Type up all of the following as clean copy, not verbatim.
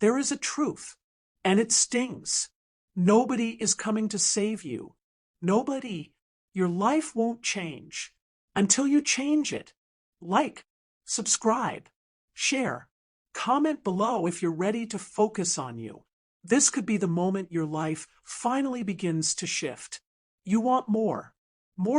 There is a truth, and it stings. Nobody is coming to save you. Nobody. Your life won't change until you change it. Like, subscribe, share, comment below if you're ready to focus on you. This could be the moment your life finally begins to shift. You want more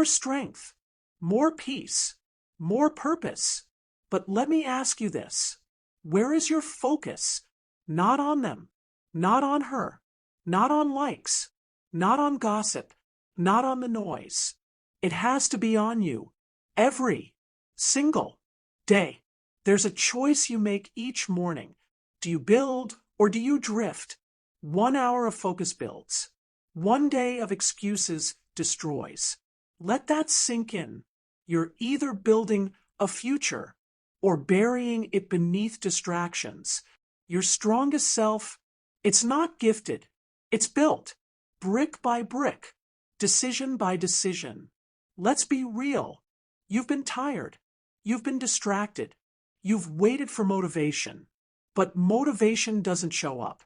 strength, more peace, more purpose. But let me ask you this. Where is your focus? Not on them, not on her, not on likes, not on gossip, not on the noise. It has to be on you. Every single day. There's a choice you make each morning. Do you build or do you drift? 1 hour of focus builds. 1 day of excuses destroys. Let that sink in. You're either building a future or burying it beneath distractions. Your strongest self, it's not gifted. It's built, brick by brick, decision by decision. Let's be real. You've been tired. You've been distracted. You've waited for motivation. But motivation doesn't show up.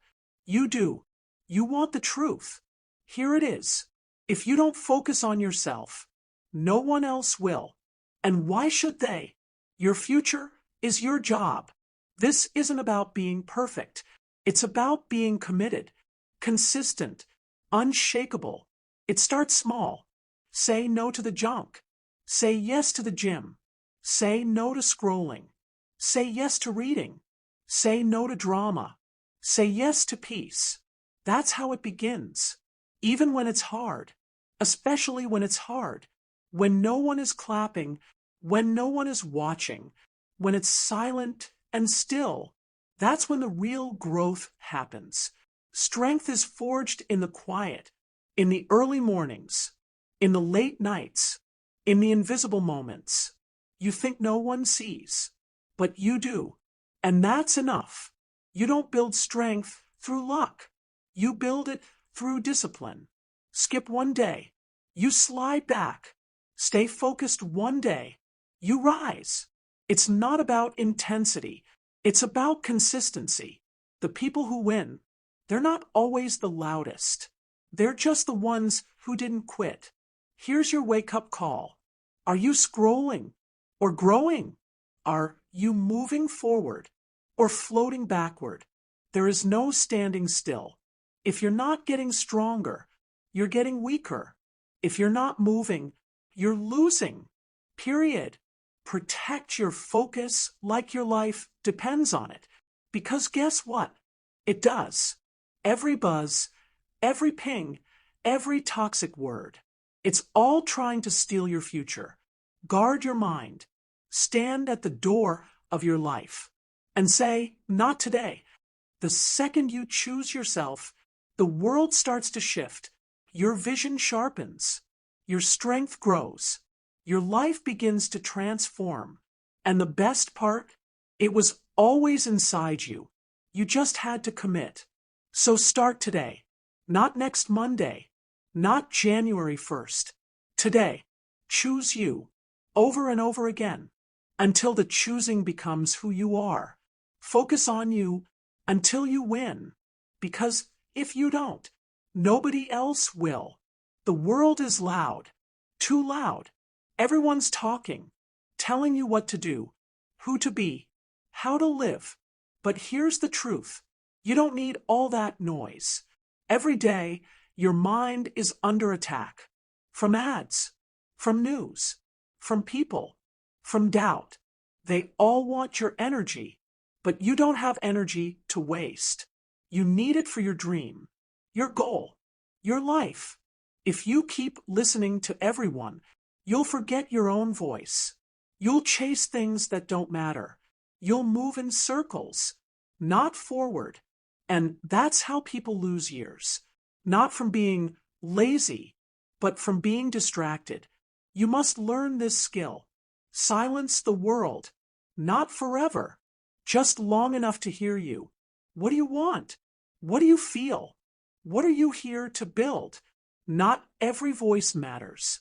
You do. You want the truth. Here it is. If you don't focus on yourself, no one else will. And why should they? Your future is your job. This isn't about being perfect. It's about being committed, consistent, unshakable. It starts small. Say no to the junk. Say yes to the gym. Say no to scrolling. Say yes to reading. Say no to drama. Say yes to peace. That's how it begins. Even when it's hard. Especially when it's hard. When no one is clapping. When no one is watching. When it's silent and still. That's when the real growth happens. Strength is forged in the quiet. In the early mornings. In the late nights. In the invisible moments. You think no one sees. But you do. And that's enough. You don't build strength through luck. You build it through discipline. Skip 1 day. You slide back. Stay focused 1 day. You rise. It's not about intensity. It's about consistency. The people who win, they're not always the loudest. They're just the ones who didn't quit. Here's your wake-up call. Are you scrolling or growing? Are you moving forward or floating backward? There is no standing still. If you're not getting stronger, you're getting weaker. If you're not moving, you're losing. Period. Protect your focus like your life depends on it. Because guess what? It does. Every buzz, every ping, every toxic word. It's all trying to steal your future. Guard your mind. Stand at the door of your life and say, not today. The second you choose yourself, the world starts to shift. Your vision sharpens. Your strength grows. Your life begins to transform. And the best part? It was always inside you. You just had to commit. So start today. Not next Monday. Not January 1st. Today. Choose you. Over and over again. Until the choosing becomes who you are. Focus on you until you win. Because if you don't, nobody else will. The world is loud. Too loud. Everyone's talking. Telling you what to do. Who to be. How to live. But here's the truth. You don't need all that noise. Every day, your mind is under attack. From ads. From news. From people. From doubt. They all want your energy. But you don't have energy to waste. You need it for your dream. Your goal. Your life. If you keep listening to everyone, you'll forget your own voice. You'll chase things that don't matter. You'll move in circles, not forward. And that's how people lose years. Not from being lazy, but from being distracted. You must learn this skill. Silence the world. Not forever. Just long enough to hear you. What do you want? What do you feel? What are you here to build? Not every voice matters.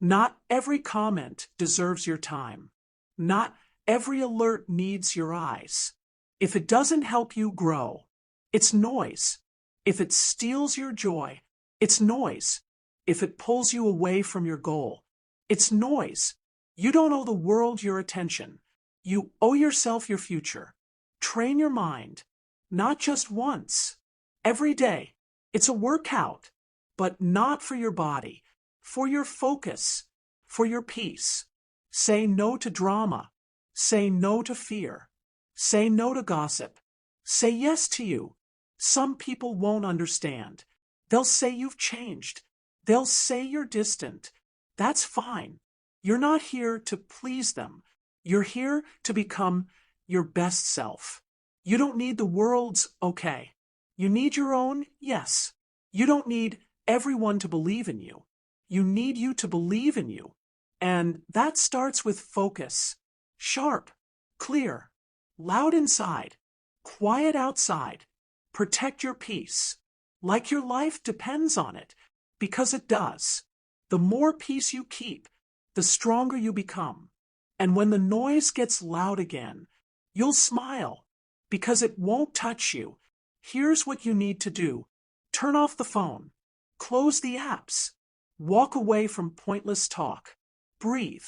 Not every comment deserves your time. Not every alert needs your eyes. If it doesn't help you grow, It's noise. If it steals your joy, it's noise. If it pulls you away from your goal, it's noise. You don't owe the world your attention. You owe yourself your future. Train your mind, not just once, every day. It's a workout, but not for your body, for your focus, for your peace. Say no to drama. Say no to fear. Say no to gossip. Say yes to you. Some people won't understand. They'll say you've changed. They'll say you're distant. That's fine. You're not here to please them. You're here to become your best self. You don't need the world's okay. You need your own yes. You don't need everyone to believe in you. You need you to believe in you. And that starts with focus. Sharp, clear, loud inside, quiet outside. Protect your peace, like your life depends on it, because it does. The more peace you keep, the stronger you become. And when the noise gets loud again, you'll smile, because it won't touch you. Here's what you need to do. Turn off the phone. Close the apps. Walk away from pointless talk. Breathe.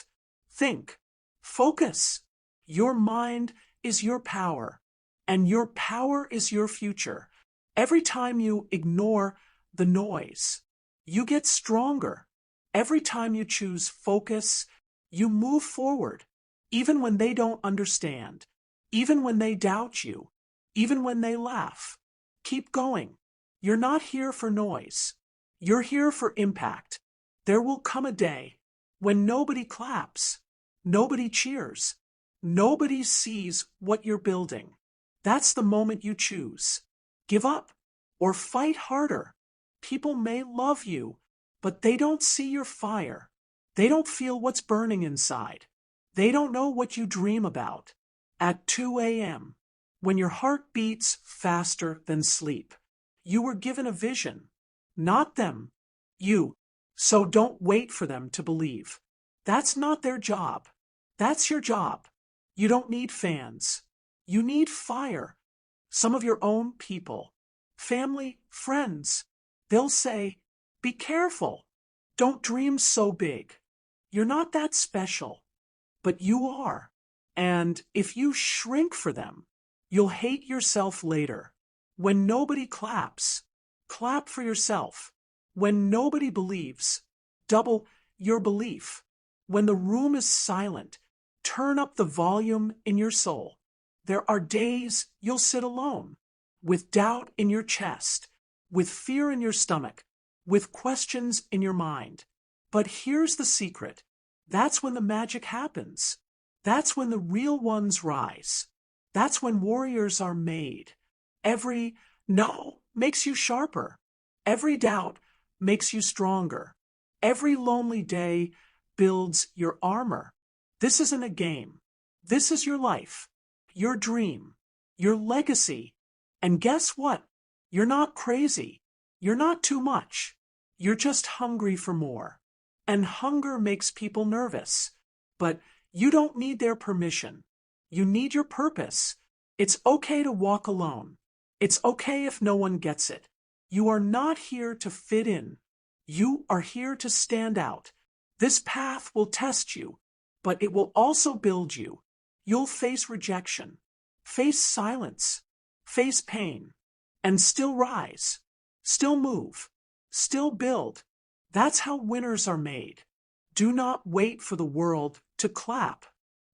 Think. Focus. Your mind is your power, and your power is your future. Every time you ignore the noise, you get stronger. Every time you choose focus, you move forward, even when they don't understand, even when they doubt you, even when they laugh. Keep going. You're not here for noise. You're here for impact. There will come a day when nobody claps, nobody cheers, nobody sees what you're building. That's the moment you choose. Give up or fight harder. People may love you, but they don't see your fire. They don't feel what's burning inside. They don't know what you dream about. At 2 a.m., when your heart beats faster than sleep, you were given a vision, not them, you. So don't wait for them to believe. That's not their job. That's your job. You don't need fans. You need fire. Some of your own people, family, friends, they'll say, be careful. Don't dream so big. You're not that special, but you are. And if you shrink for them, you'll hate yourself later. When nobody claps, clap for yourself. When nobody believes, double your belief. When the room is silent, turn up the volume in your soul. There are days you'll sit alone, with doubt in your chest, with fear in your stomach, with questions in your mind. But here's the secret. That's when the magic happens. That's when the real ones rise. That's when warriors are made. Every no makes you sharper. Every doubt makes you stronger. Every lonely day builds your armor. This isn't a game. This is your life, your dream, your legacy. And guess what? You're not crazy. You're not too much. You're just hungry for more. And hunger makes people nervous. But you don't need their permission. You need your purpose. It's okay to walk alone. It's okay if no one gets it. You are not here to fit in. You are here to stand out. This path will test you, but it will also build you. You'll face rejection, face silence, face pain, and still rise, still move, still build. That's how winners are made. Do not wait for the world to clap.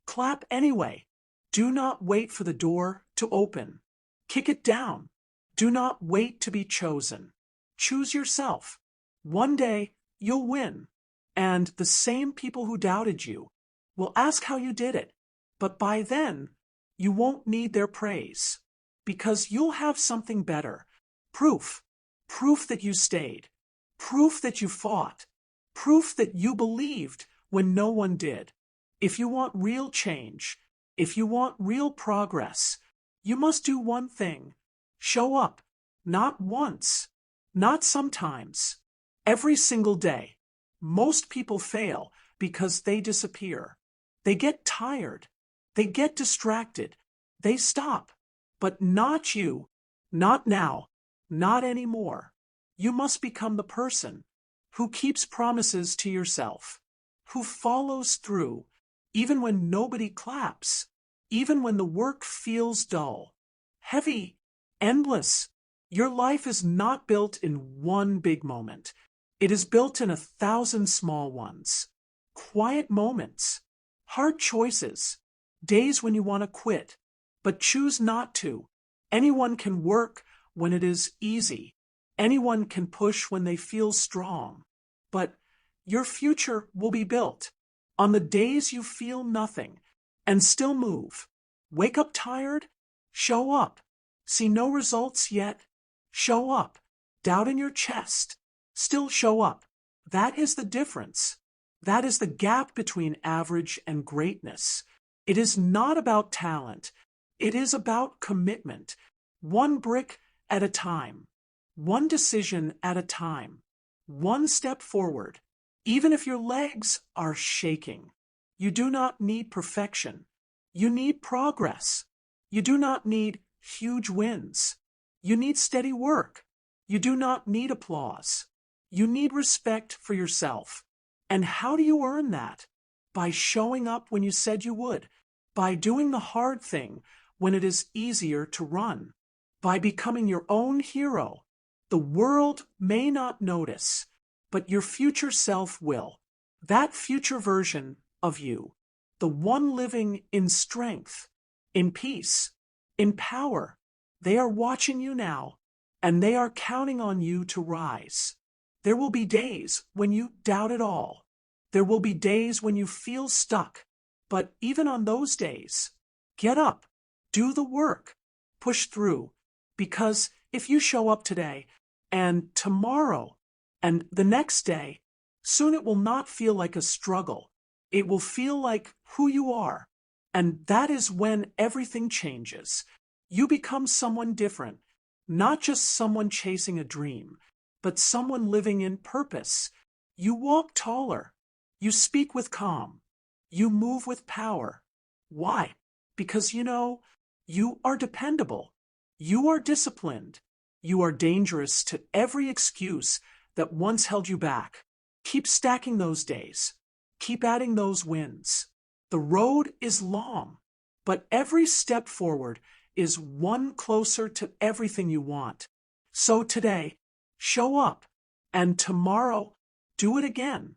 Clap anyway. Do not wait for the door to open. Kick it down. Do not wait to be chosen. Choose yourself. One day, you'll win. And the same people who doubted you will ask how you did it. But by then, you won't need their praise. Because you'll have something better. Proof. Proof that you stayed. Proof that you fought. Proof that you believed when no one did. If you want real change, if you want real progress, you must do one thing. Show up. Not once. Not sometimes. Every single day. Most people fail because they disappear. They get tired. They get distracted. They stop. But not you. Not now, not anymore. You must become the person who keeps promises to yourself, who follows through, even when nobody claps, even when the work feels dull, heavy, endless. Your life is not built in one big moment. It is built in 1,000 small ones. Quiet moments, hard choices, days when you want to quit, but choose not to. Anyone can work when it is easy. Anyone can push when they feel strong. But your future will be built on the days you feel nothing and still move. Wake up tired? Show up. See no results yet? Show up. Doubt in your chest? Still show up. That is the difference. That is the gap between average and greatness. It is not about talent. It is about commitment. One brick at a time. One decision at a time. One step forward. Even if your legs are shaking. You do not need perfection. You need progress. You do not need huge wins. You need steady work. You do not need applause. You need respect for yourself. And how do you earn that? By showing up when you said you would. By doing the hard thing when it is easier to run. By becoming your own hero. The world may not notice, but your future self will. That future version of you. The one living in strength, in peace, in power. They are watching you now, and they are counting on you to rise. There will be days when you doubt it all. There will be days when you feel stuck. But even on those days, get up, do the work, push through. Because if you show up today, and tomorrow, and the next day, soon it will not feel like a struggle. It will feel like who you are. And that is when everything changes. You become someone different, not just someone chasing a dream, but someone living in purpose. You walk taller. You speak with calm. You move with power. Why? Because you are dependable. You are disciplined. You are dangerous to every excuse that once held you back. Keep stacking those days. Keep adding those wins. The road is long, but every step forward is one closer to everything you want. So today, show up, and tomorrow, do it again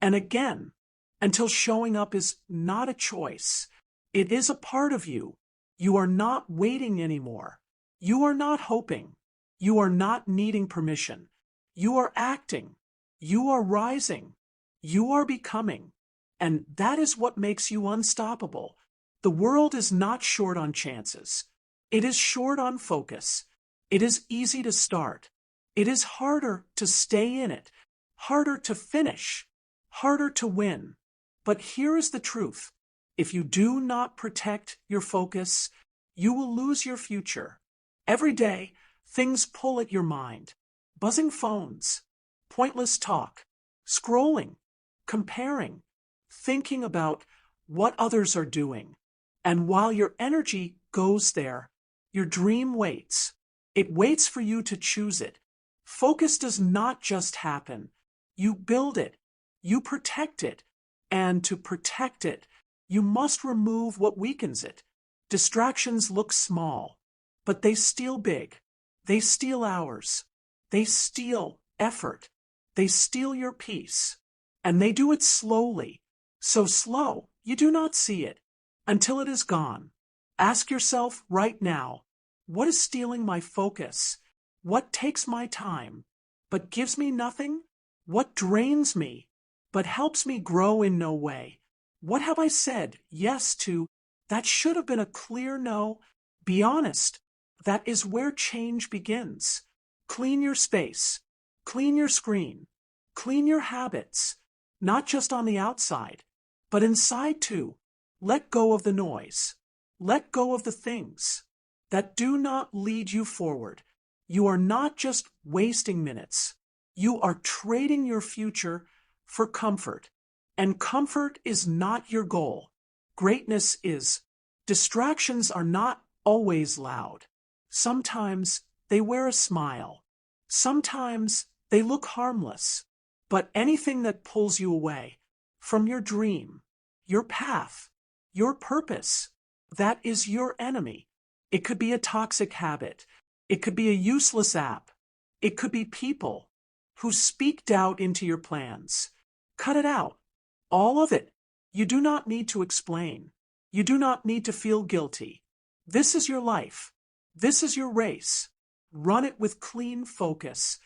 and again until showing up is not a choice. It is a part of you. You are not waiting anymore. You are not hoping. You are not needing permission. You are acting. You are rising. You are becoming. And that is what makes you unstoppable. The world is not short on chances. It is short on focus. It is easy to start. It is harder to stay in it, harder to finish, harder to win. But here is the truth. If you do not protect your focus, you will lose your future. Every day, things pull at your mind. Buzzing phones, pointless talk, scrolling, comparing, thinking about what others are doing. And while your energy goes there, your dream waits. It waits for you to choose it. Focus does not just happen. You build it. You protect it. And to protect it, you must remove what weakens it. Distractions look small, but they steal big. They steal hours. They steal effort. They steal your peace. And they do it slowly. So slow, you do not see it until it is gone. Ask yourself right now, what is stealing my focus? What takes my time, but gives me nothing? What drains me, but helps me grow in no way? What have I said yes to that should have been a clear no? Be honest. That is where change begins. Clean your space. Clean your screen. Clean your habits. Not just on the outside, but inside too. Let go of the noise. Let go of the things that do not lead you forward. You are not just wasting minutes. You are trading your future for comfort. And comfort is not your goal. Greatness is. Distractions are not always loud. Sometimes they wear a smile. Sometimes they look harmless. But anything that pulls you away from your dream, your path, your purpose, that is your enemy. It could be a toxic habit. It could be a useless app. It could be people who speak doubt into your plans. Cut it out. All of it. You do not need to explain. You do not need to feel guilty. This is your life. This is your race. Run it with clean focus.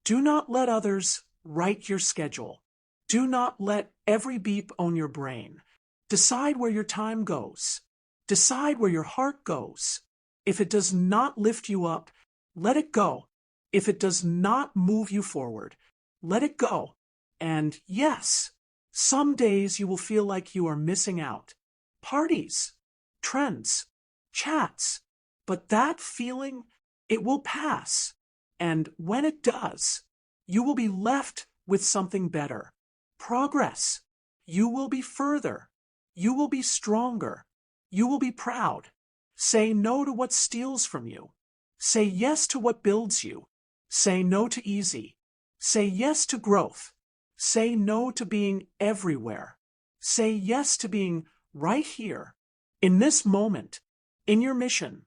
Do not let others write your schedule. Do not let every beep own your brain. Decide where your time goes. Decide where your heart goes. If it does not lift you up, let it go. If it does not move you forward, let it go. And yes, some days you will feel like you are missing out. Parties, trends, chats. But that feeling, it will pass. And when it does, you will be left with something better. Progress. You will be further. You will be stronger. You will be proud. Say no to what steals from you. Say yes to what builds you. Say no to easy. Say yes to growth. Say no to being everywhere. Say yes to being right here, in this moment, in your mission,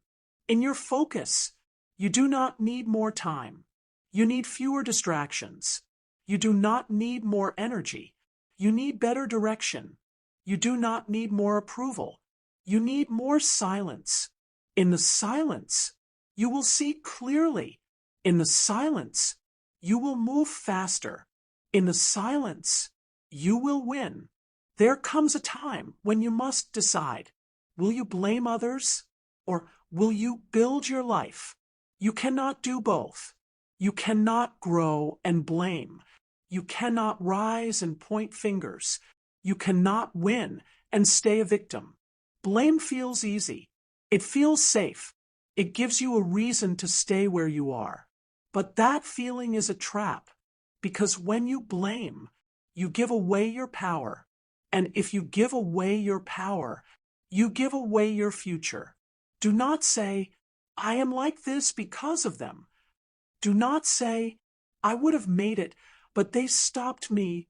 in your focus. You do not need more time. You need fewer distractions. You do not need more energy. You need better direction. You do not need more approval. You need more silence. In the silence, you will see clearly. In the silence, you will move faster. In the silence, you will win. There comes a time when you must decide. Will you blame others, or will you build your life? You cannot do both. You cannot grow and blame. You cannot rise and point fingers. You cannot win and stay a victim. Blame feels easy. It feels safe. It gives you a reason to stay where you are. But that feeling is a trap, because when you blame, you give away your power. And if you give away your power, you give away your future. Do not say, I am like this because of them. Do not say, I would have made it, but they stopped me.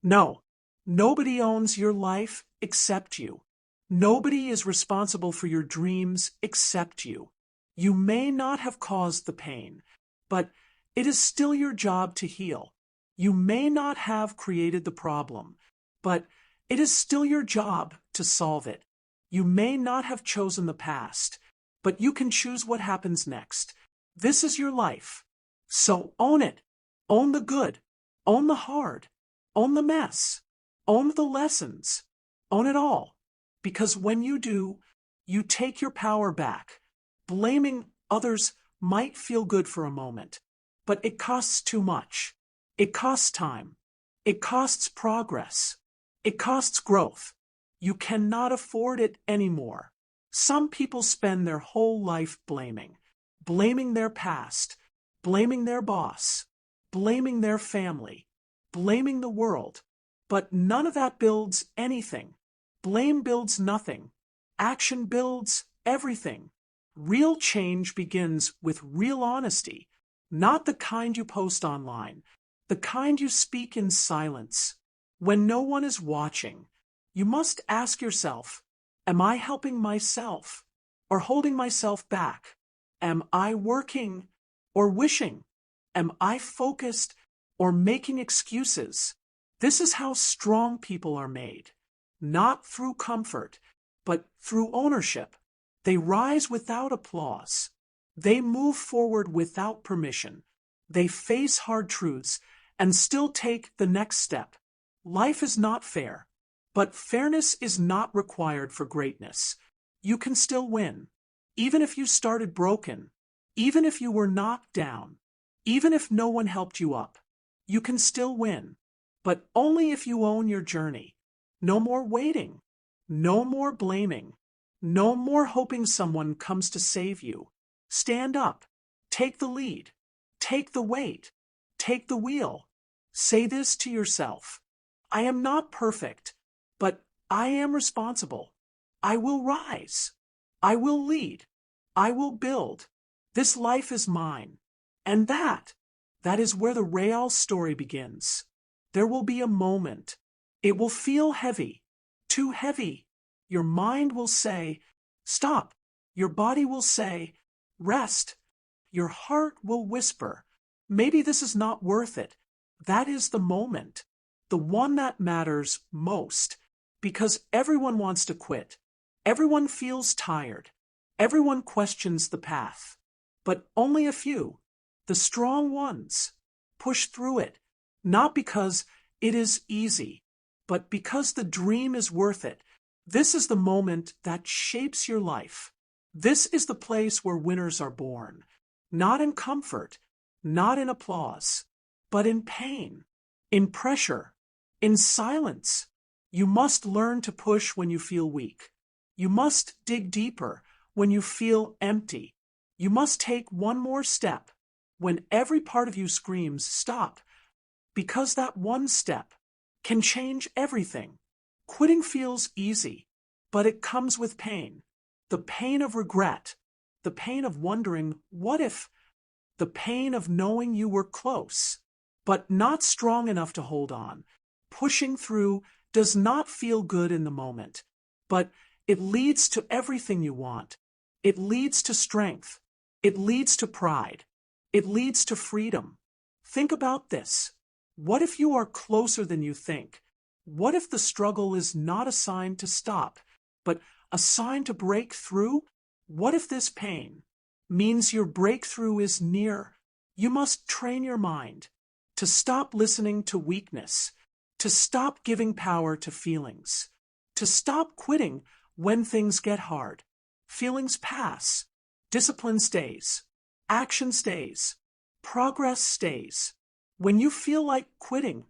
No, nobody owns your life except you. Nobody is responsible for your dreams except you. You may not have caused the pain, but it is still your job to heal. You may not have created the problem, but it is still your job to solve it. You may not have chosen the past, but you can choose what happens next. This is your life. So own it. Own the good. Own the hard. Own the mess. Own the lessons. Own it all. Because when you do, you take your power back. Blaming others might feel good for a moment, but it costs too much. It costs time. It costs progress. It costs growth. You cannot afford it anymore. Some people spend their whole life blaming their past, blaming their boss, blaming their family, blaming the world. But none of that builds anything. Blame builds nothing. Action builds everything. Real change begins with real honesty, not the kind you post online, the kind you speak in silence. When no one is watching, you must ask yourself, am I helping myself or holding myself back? Am I working or wishing? Am I focused or making excuses? This is how strong people are made, not through comfort, but through ownership. They rise without applause. They move forward without permission. They face hard truths and still take the next step. Life is not fair, but fairness is not required for greatness. You can still win. Even if you started broken, even if you were knocked down, even if no one helped you up, you can still win. But only if you own your journey. No more waiting. No more blaming. No more hoping someone comes to save you. Stand up. Take the lead. Take the weight. Take the wheel. Say this to yourself. I am not perfect, but I am responsible. I will rise. I will lead. I will build. This life is mine. And that is where the real story begins. There will be a moment. It will feel heavy, too heavy. Your mind will say, stop. Your body will say, rest. Your heart will whisper, maybe this is not worth it. That is the moment, the one that matters most, because everyone wants to quit. Everyone feels tired. Everyone questions the path. But only a few, the strong ones, push through it, not because it is easy, but because the dream is worth it. This is the moment that shapes your life. This is the place where winners are born, not in comfort, not in applause, but in pain, in pressure, in silence. You must learn to push when you feel weak. You must dig deeper when you feel empty. You must take one more step when every part of you screams, stop, because that one step can change everything. Quitting feels easy, but it comes with pain. The pain of regret, the pain of wondering, what if? The pain of knowing you were close, but not strong enough to hold on. Pushing through does not feel good in the moment, but it leads to everything you want. It leads to strength. It leads to pride. It leads to freedom. Think about this. What if you are closer than you think? What if the struggle is not a sign to stop, but a sign to break through? What if this pain means your breakthrough is near? You must train your mind to stop listening to weakness, to stop giving power to feelings, to stop quitting when things get hard. Feelings pass, discipline stays, action stays, progress stays. When you feel like quitting,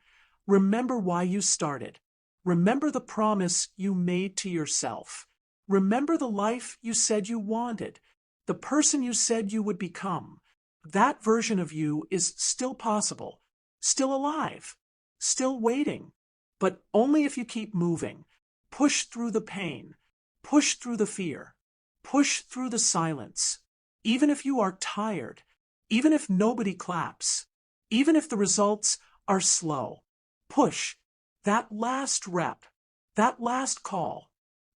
remember why you started. Remember the promise you made to yourself. Remember the life you said you wanted, the person you said you would become. That version of you is still possible, still alive, still waiting, but only if you keep moving. Push through the pain, push through the fear, push through the silence. Even if you are tired, even if nobody claps, even if the results are slow, push. That last rep, that last call,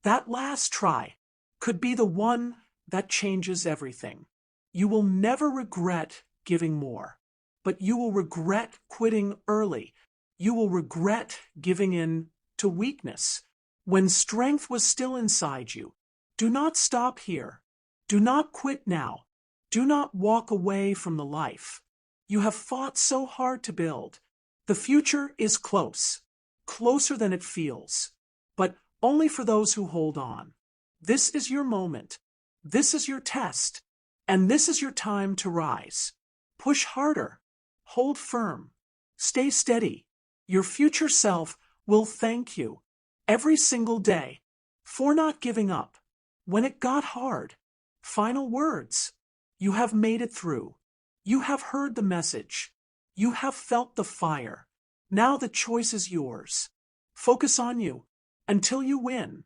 that last try could be the one that changes everything. You will never regret giving more, but you will regret quitting early. You will regret giving in to weakness when strength was still inside you. Do not stop here. Do not quit now. Do not walk away from the life you have fought so hard to build. The future is close, closer than it feels, but only for those who hold on. This is your moment. This is your test. And this is your time to rise. Push harder. Hold firm. Stay steady. Your future self will thank you every single day for not giving up. When it got hard, final words. You have made it through. You have heard the message. You have felt the fire. Now the choice is yours. Focus on you until you win.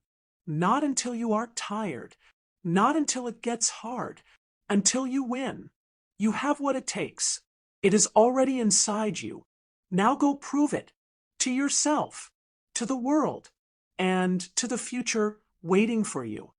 Not until you are tired. Not until it gets hard. Until you win. You have what it takes. It is already inside you. Now go prove it. To yourself. To the world. And to the future waiting for you.